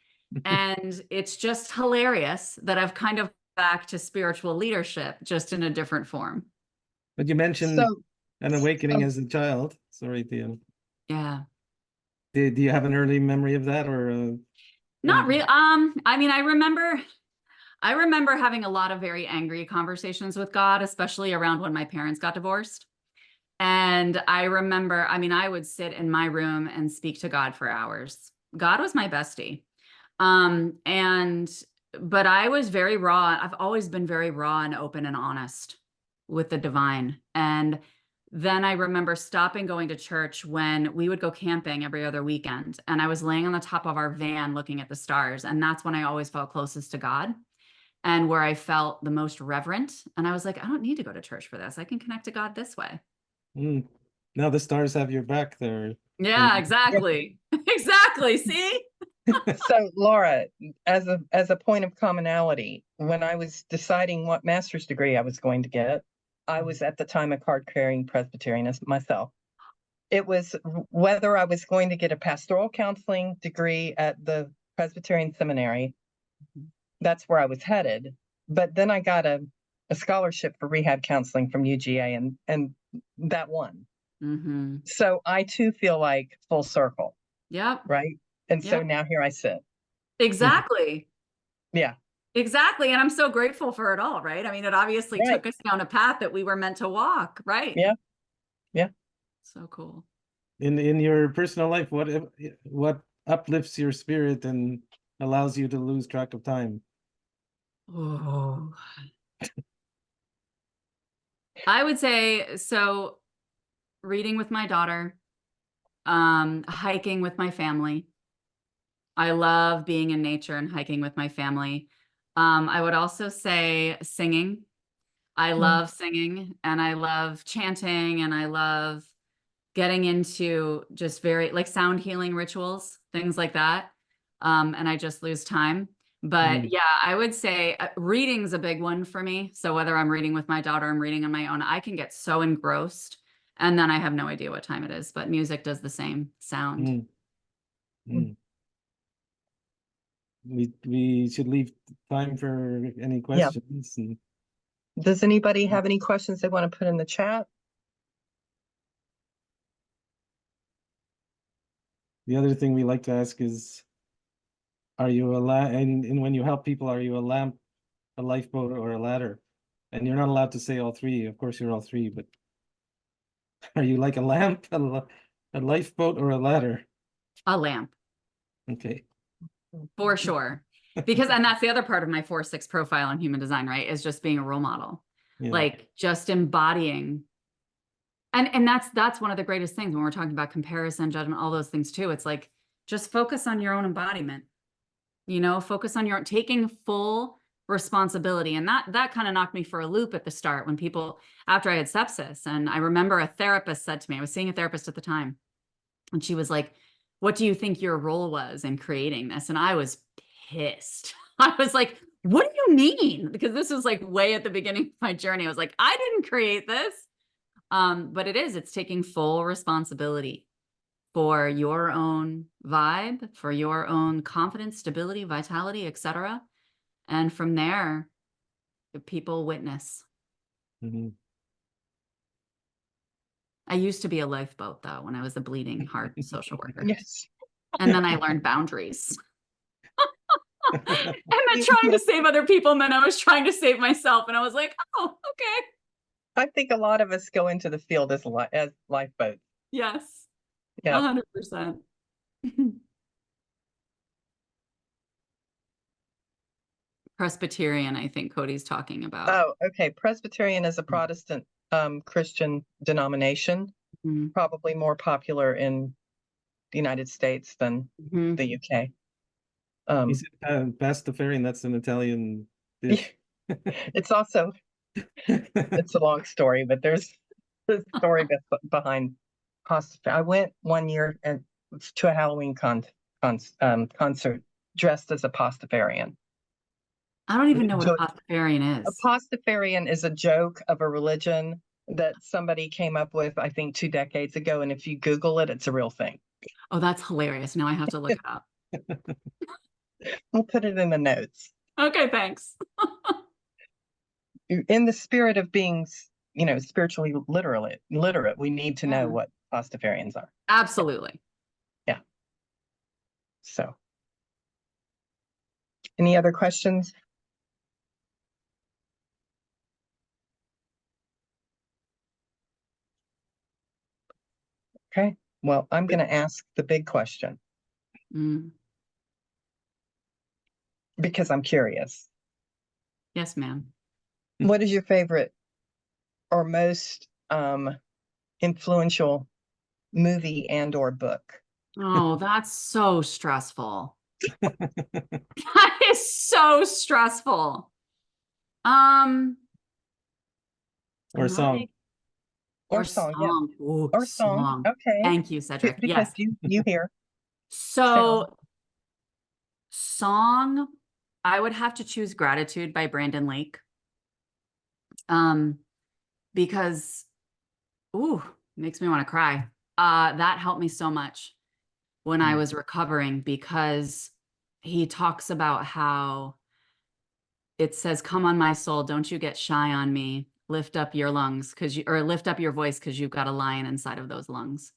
And it's just hilarious that I've kind of back to spiritual leadership, just in a different form. But you mentioned an awakening as a child. Sorry, Thea. Yeah. Do you have an early memory of that, or not really? I mean, I remember having a lot of very angry conversations with God, especially around when my parents got divorced. And I remember, I would sit in my room and speak to God for hours. God was my bestie. But I was very raw. I've always been very raw and open and honest with the divine. And then I remember stopping going to church when we would go camping every other weekend. And I was laying on the top of our van looking at the stars. And that's when I always felt closest to God and where I felt the most reverent. And I was like, I don't need to go to church for this. I can connect to God this way. Now the stars have your back there. Yeah, exactly. Exactly. See? So Laura, as a point of commonality, when I was deciding what master's degree I was going to get, I was at the time a card-carrying Presbyterianist myself. it was whether I was going to get a pastoral counseling degree at the Presbyterian Seminary. That's where I was headed. But then I got a scholarship for rehab counseling from UGA, and that won. Mm-hmm. So I too feel like full circle, Yep. right? And so Yep. now here I sit. Exactly. Yeah. Exactly. And I'm so grateful for it all, right? I mean, it obviously Right. took us down a path that we were meant to walk, right? Yeah. Yeah. So cool. In your personal life, what uplifts your spirit and allows you to lose track of time? Oh. I would say, so reading with my daughter, hiking with my family. I love being in nature and hiking with my family. I would also say singing. I love singing and I love chanting and I love getting into just very like sound healing rituals, things like that. And I just lose time. But yeah, I would say reading's a big one for me. So whether I'm reading with my daughter, I'm reading on my own, I can get so engrossed and then I have no idea what time it is, but music does the same sound. We should leave time for any questions. And Does anybody have any questions they want to put in the chat? the other thing we like to ask is, are you and when you help people, are you a lamp, a lifeboat, or a ladder? And you're not allowed to say all three. Of course, you're all three, but are you like a lamp, a lifeboat, or a ladder? A lamp. Okay. For sure. Because, and that's the other part of my 4-6 profile in human design, right? Is just being a role model, Yeah. like just embodying. And that's one of the greatest things when we're talking about comparison, judgment, all those things too. It's like, just focus on your own embodiment, focus on your taking full responsibility. And that kind of knocked me for a loop at the start when people, after I had sepsis, and I remember a therapist said to me, I was seeing a therapist at the time, and she was like, what do you think your role was in creating this? And I was pissed. I was like, what do you mean? Because this was like way at the beginning of my journey. I was like, I didn't create this. But it's taking full responsibility for your own vibe, for your own confidence, stability, vitality, etc. And from there, the people witness. I used to be a lifeboat though, when I was a bleeding heart social worker. Yes. And then I learned boundaries. And then trying to save other people meant I was trying to save myself. And I was like, oh, okay. I think a lot of us go into the field as lifeboats. Yes. Yeah. 100%. Presbyterian, I think Cody's talking about. Oh, okay. Presbyterian is a Protestant Christian denomination, probably more popular in the United States than the UK. He said Pastafarian, that's an Italian dish. It's also, it's a long story, but there's a story behind pasta. I went one year to a Halloween concert dressed as a Pastafarian. I don't even know what a Pastafarian is. A Pastafarian is a joke of a religion that somebody came up with, I think, 2 decades ago. And if you Google it, it's a real thing. Oh, that's hilarious. Now I have to look it up. We'll put it in the notes. Okay, thanks. In the spirit of being, spiritually literate, we need to know what Pastafarians are. Absolutely. Yeah. So, any other questions? Okay. Well, I'm going to ask the big question. Because I'm curious. Yes, ma'am. What is your favorite or most influential movie and or book? Oh, that's so stressful. That is so stressful. Or song. Or song, yeah. Ooh, Or song. Okay. Thank you, Cedric. Because Yes. you hear. So song, I would have to choose Gratitude by Brandon Lake. Because, makes me want to cry. That helped me so much when I was recovering, because he talks about how it says, "Come on, my soul, don't you get shy on me. Lift up your lungs, or lift up your voice, because you've got a lion inside of those lungs."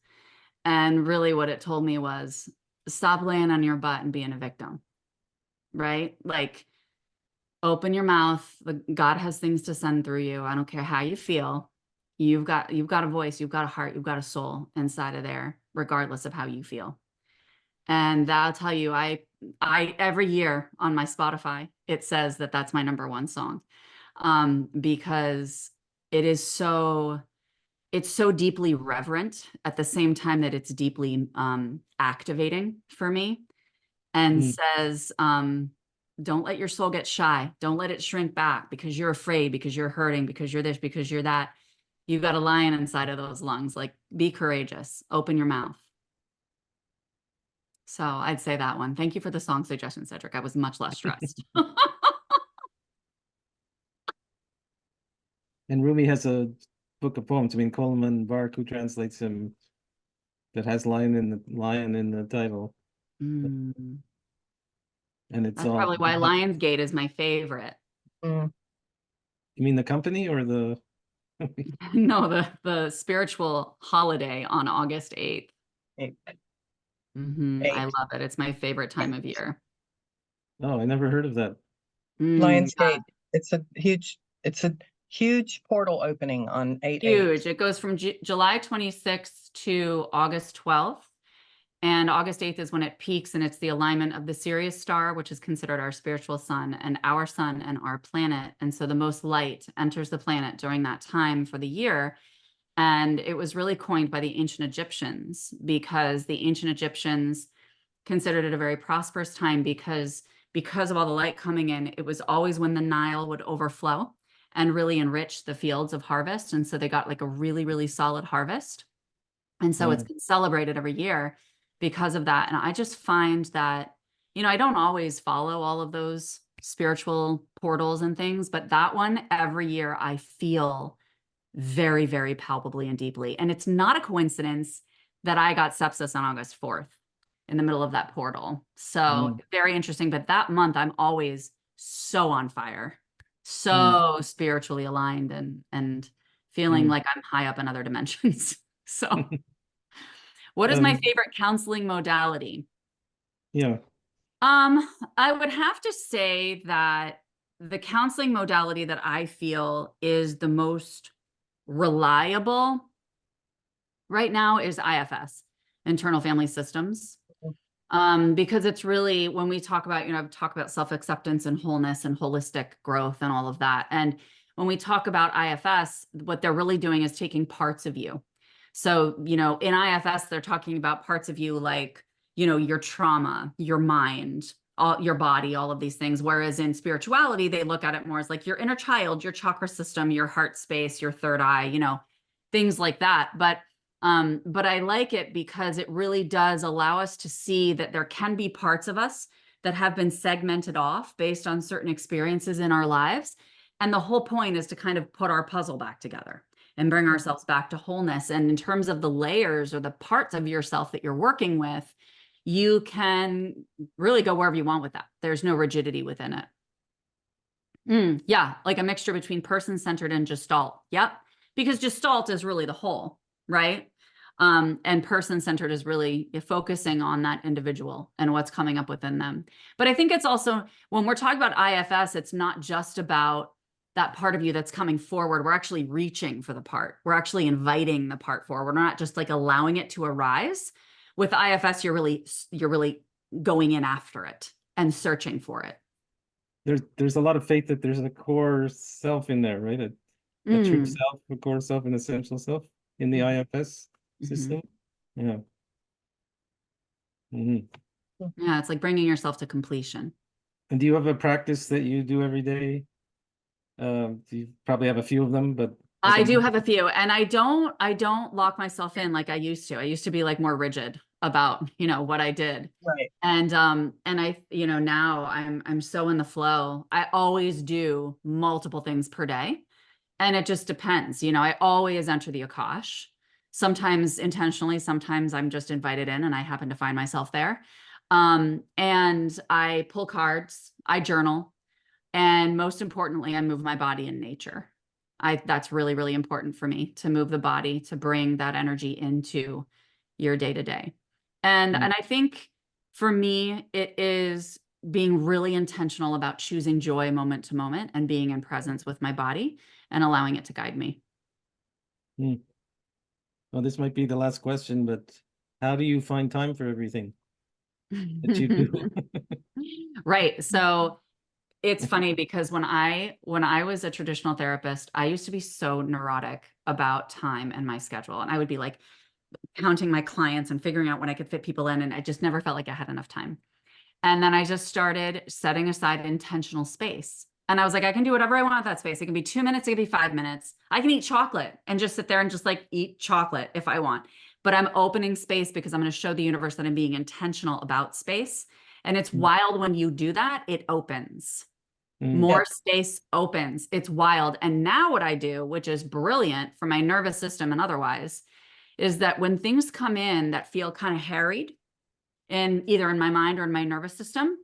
And really what it told me was, stop laying on your butt and being a victim, right? Like, open your mouth. God has things to send through you. I don't care how you feel. You've got a voice, you've got a heart, you've got a soul inside of there, regardless of how you feel. And I'll tell you, I every year on my Spotify, it says that that's my #1 song, because it's so deeply reverent at the same time that it's deeply activating for me, and says, don't let your soul get shy. Don't let it shrink back because you're afraid, because you're hurting, because you're this, because you're that. You've got a lion inside of those lungs. Like, be courageous. Open your mouth. So I'd say that one. Thank you for the song suggestion, Cedric. I was much less stressed. And Rumi has a book of poems. I mean, Coleman Bark, who translates him, that has lion in the title, Mm. and it's That's all. probably why Lionsgate is my favorite. Mm. You mean the company or the? No, the spiritual holiday on August 8th. Eight. I love it. It's my favorite time of year. Oh, I never heard of that. Lionsgate. It's a huge portal opening on 8/8. Huge. It goes from July 26th to August 12th. And August 8th is when it peaks, and it's the alignment of the Sirius star, which is considered our spiritual sun and our planet. And so the most light enters the planet during that time for the year. And it was really coined by the ancient Egyptians, because the ancient Egyptians considered it a very prosperous time, because of all the light coming in. It was always when the Nile would overflow and really enrich the fields of harvest. And so they got like a really, really solid harvest. And so it's been celebrated every year because of that. And I just find that, I don't always follow all of those spiritual portals and things, but that one every year I feel very, very palpably and deeply. And it's not a coincidence that I got sepsis on August 4th in the middle of that portal. So very interesting. But that month I'm always so on fire, so spiritually aligned, and feeling like I'm high up in other dimensions. So what is my favorite counseling modality? Yeah. I would have to say that the counseling modality that I feel is the most reliable right now is IFS, internal family systems. Because it's really, when we talk about, talk about self-acceptance and wholeness and holistic growth and all of that. And when we talk about IFS, what they're really doing is taking parts of you. So, in IFS, they're talking about parts of you like, your trauma, your mind, your body, all of these things. Whereas in spirituality, they look at it more as like your inner child, your chakra system, your heart space, your third eye, things like that. But I like it because it really does allow us to see that there can be parts of us that have been segmented off based on certain experiences in our lives. And the whole point is to kind of put our puzzle back together and bring ourselves back to wholeness. And in terms of the layers or the parts of yourself that you're working with, you can really go wherever you want with that. There's no rigidity within it. Yeah, like a mixture between person-centered and Gestalt. Yep. Because Gestalt is really the whole, right? And person-centered is really focusing on that individual and what's coming up within them. But I think it's also, when we're talking about IFS, it's not just about that part of you that's coming forward. We're actually reaching for the part. We're actually inviting the part forward. We're not just like allowing it to arise. With IFS, you're really going in after it and searching for it. There's a lot of faith that there's a core self in there, right? A true self, a core self, an essential self in the IFS system. Yeah. Yeah, it's like bringing yourself to completion. And do you have a practice that you do every day? You probably have a few of them, but I do have a few, and I don't lock myself in like I used to. I used to be like more rigid about, what I did. Right. And I, now I'm so in the flow. I always do multiple things per day, and it just depends. I always enter the Akash. sometimes intentionally, sometimes I'm just invited in and I happen to find myself there. And I pull cards, I journal, and most importantly, I move my body in nature. That's really, really important for me, to move the body, to bring that energy into your day to day. And I think for me, it is being really intentional about choosing joy moment to moment and being in presence with my body and allowing it to guide me. Well, this might be the last question, but how do you find time for everything that you do? Right. So it's funny because when I was a traditional therapist, I used to be so neurotic about time and my schedule. And I would be like counting my clients and figuring out when I could fit people in. And I just never felt like I had enough time. And then I just started setting aside intentional space. And I was like, I can do whatever I want with that space. It can be 2 minutes, it can be 5 minutes. I can eat chocolate and just sit there and just like eat chocolate if I want. But I'm opening space because I'm going to show the universe that I'm being intentional about space. And it's wild when you do that, it opens. More space opens. It's wild. And now what I do, which is brilliant for my nervous system and otherwise, is that when things come in that feel kind of harried, either in my mind or in my nervous system,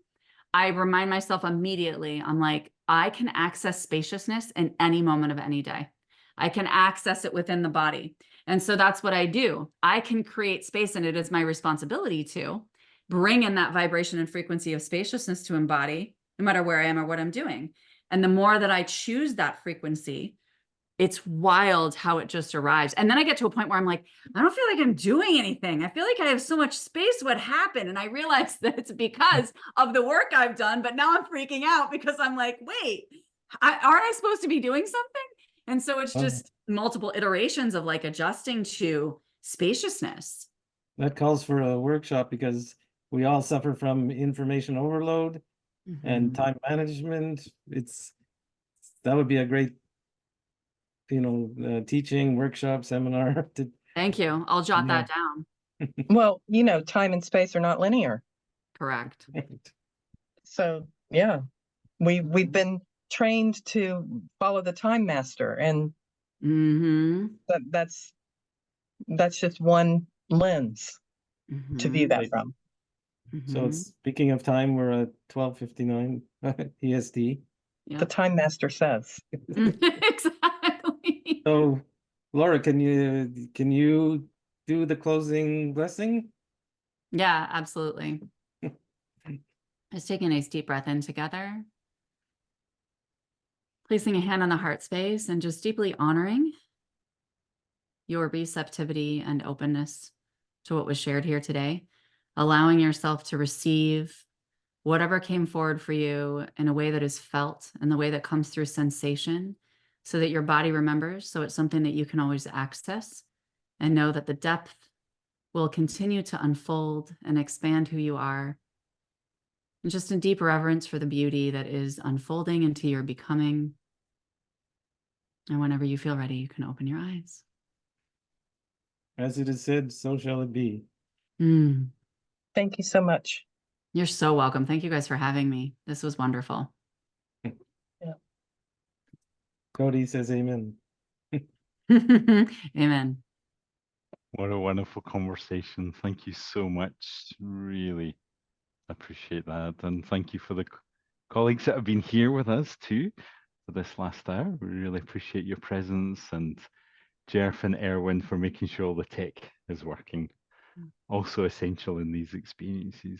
I remind myself immediately, I'm like, I can access spaciousness in any moment of any day. I can access it within the body. And so that's what I do. I can create space, and it is my responsibility to bring in that vibration and frequency of spaciousness to embody, no matter where I am or what I'm doing. And the more that I choose that frequency, it's wild how it just arrives. And then I get to a point where I'm like, I don't feel like I'm doing anything. I feel like I have so much space. What happened? And I realize that it's because of the work I've done, but now I'm freaking out because I'm like, wait, aren't I supposed to be doing something? And so it's just multiple iterations of like adjusting to spaciousness. That calls for a workshop because we all suffer from information overload and time management. That would be a great, teaching workshop seminar. Thank you. I'll jot that down. Well, time and space are not linear. Correct. So yeah, we've been trained to follow the time master, and that's just one lens to view that from. So speaking of time, we're at 12:59 EST. The time master says. Exactly. So, Laura, can you do the closing blessing? Yeah, absolutely. Just taking a nice deep breath in together. Placing a hand on the heart space and just deeply honoring your receptivity and openness to what was shared here today. Allowing yourself to receive whatever came forward for you in a way that is felt and the way that comes through sensation, so that your body remembers. So it's something that you can always access and know that the depth will continue to unfold and expand who you are. And just in deep reverence for the beauty that is unfolding into your becoming. And whenever you feel ready, you can open your eyes. As it is said, so shall it be. Thank you so much. You're so welcome. Thank you guys for having me. This was wonderful. Yeah. Cody says amen. Amen. What a wonderful conversation. Thank you so much. Really appreciate that. And thank you for the colleagues that have been here with us too for this last hour. We really appreciate your presence, and Jeff and Erwin for making sure all the tech is working. Also essential in these experiences.